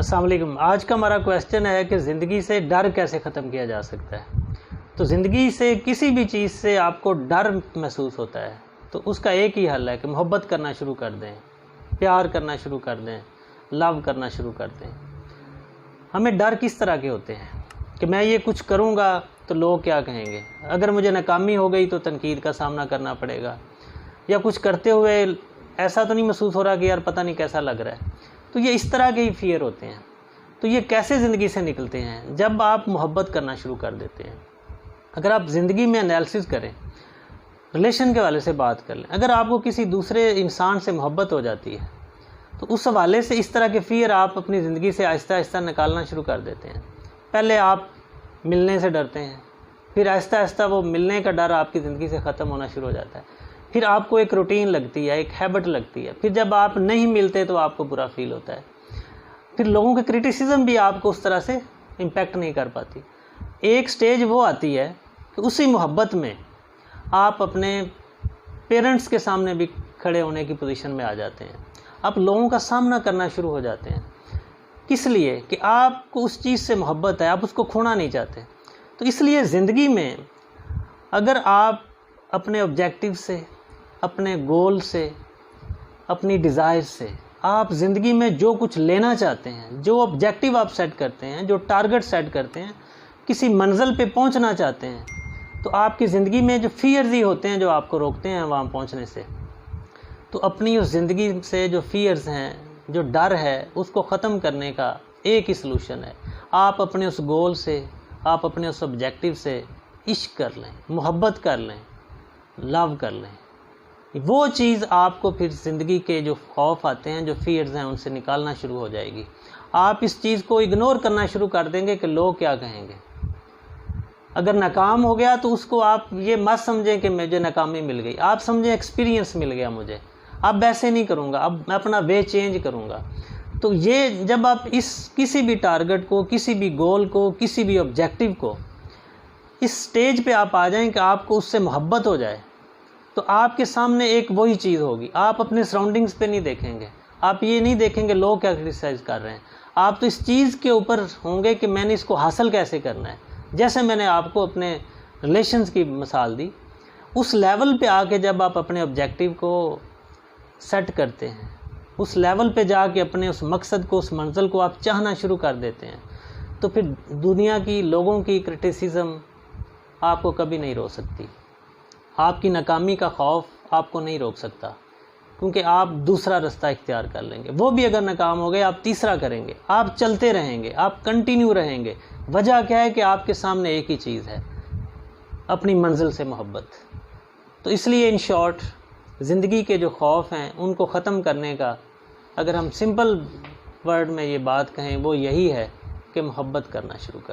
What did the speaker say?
अस्सलाम वालेकुम। आज का हमारा क्वेश्चन है कि ज़िंदगी से डर कैसे ख़त्म किया जा सकता है। तो ज़िंदगी से किसी भी चीज़ से आपको डर महसूस होता है तो उसका एक ही हल है कि मोहब्बत करना शुरू कर दें, प्यार करना शुरू कर दें, लव करना शुरू कर दें। हमें डर किस तरह के होते हैं कि मैं ये कुछ करूँगा तो लोग क्या कहेंगे, अगर मुझे नाकामी हो गई तो तनकीद का सामना करना पड़ेगा, या कुछ करते हुए ऐसा तो नहीं महसूस हो रहा कि यार पता नहीं कैसा लग रहा है। तो ये इस तरह के ही फियर होते हैं। तो ये कैसे ज़िंदगी से निकलते हैं? जब आप मोहब्बत करना शुरू कर देते हैं। अगर आप ज़िंदगी में एनालिसिस करें, रिलेशन के हवाले से बात कर लें, अगर आपको किसी दूसरे इंसान से मोहब्बत हो जाती है तो उस हवाले से इस तरह के फ़ियर आप अपनी ज़िंदगी से आहिस्ता आहिस्ता निकालना शुरू कर देते हैं। पहले आप मिलने से डरते हैं, फिर आहिस्ता आहिस्ता वो मिलने का डर आपकी ज़िंदगी से ख़त्म होना शुरू हो जाता है। फिर आपको एक रूटीन लगती है, एक हैबिट लगती है। फिर जब आप नहीं मिलते तो आपको बुरा फील होता है। फिर लोगों के क्रिटिसिज्म भी आपको उस तरह से इम्पेक्ट नहीं कर पाती। एक स्टेज वो आती है कि उसी मोहब्बत में आप अपने पेरेंट्स के सामने भी खड़े होने की पोजीशन में आ जाते हैं। आप लोगों का सामना करना शुरू हो जाते हैं। किस लिए? कि आपको उस चीज़ से मोहब्बत है, आप उसको खोना नहीं चाहते। तो इसलिए ज़िंदगी में अगर आप अपने ऑब्जेक्टिव से, अपने गोल से, अपनी डिज़ायर से, आप ज़िंदगी में जो कुछ लेना चाहते हैं, जो ऑब्जेक्टिव आप सेट करते हैं, जो टारगेट सेट करते हैं, किसी मंजिल पे पहुंचना चाहते हैं, तो आपकी ज़िंदगी में जो फियर्स ही होते हैं जो आपको रोकते हैं वहाँ पहुंचने से। तो अपनी उस ज़िंदगी से जो फियर्स हैं, जो डर है, उसको ख़त्म करने का एक ही सलूशन है। आप अपने उस गोल से, आप अपने उस ऑब्जेक्टिव से इश्क कर लें, मोहब्बत कर लें, लव कर लें। वो चीज़ आपको फिर ज़िंदगी के जो खौफ आते हैं, जो फियर्स हैं, उनसे निकालना शुरू हो जाएगी। आप इस चीज़ को इग्नोर करना शुरू कर देंगे कि लोग क्या कहेंगे। अगर नाकाम हो गया तो उसको आप ये मत समझें कि मुझे नाकामी मिल गई, आप समझें एक्सपीरियंस मिल गया मुझे, अब वैसे नहीं करूँगा, अब मैं अपना वे चेंज करूँगा। तो ये जब आप इस किसी भी टारगेट को, किसी भी गोल को, किसी भी ऑब्जेक्टिव को, इस स्टेज पे आप आ जाएं कि आपको उससे मोहब्बत हो जाए, तो आपके सामने एक वही चीज़ होगी। आप अपने सराउंडिंग्स पे नहीं देखेंगे, आप ये नहीं देखेंगे लोग क्या क्रिटिसाइज कर रहे हैं। आप तो इस चीज़ के ऊपर होंगे कि मैंने इसको हासिल कैसे करना है। जैसे मैंने आपको अपने रिलेशंस की मिसाल दी, उस लेवल पे आके जब आप अपने ऑब्जेक्टिव को सेट करते हैं, उस लेवल पे जाके अपने उस मकसद को, उस मंजिल को आप चाहना शुरू कर देते हैं, तो फिर दुनिया की, लोगों की क्रिटिसिज्म आपको कभी नहीं रोक सकती। आपकी नाकामी का खौफ आपको नहीं रोक सकता, क्योंकि आप दूसरा रास्ता इख्तियार कर लेंगे। वो भी अगर नाकाम हो गए, आप तीसरा करेंगे, आप चलते रहेंगे, आप कंटिन्यू रहेंगे। वजह क्या है कि आपके सामने एक ही चीज़ है, अपनी मंजिल से मोहब्बत। तो इसलिए इन शॉर्ट ज़िंदगी के जो खौफ हैं उनको ख़त्म करने का, अगर हम सिंपल वर्ड में ये बात कहें, वो यही है कि मोहब्बत करना शुरू करें।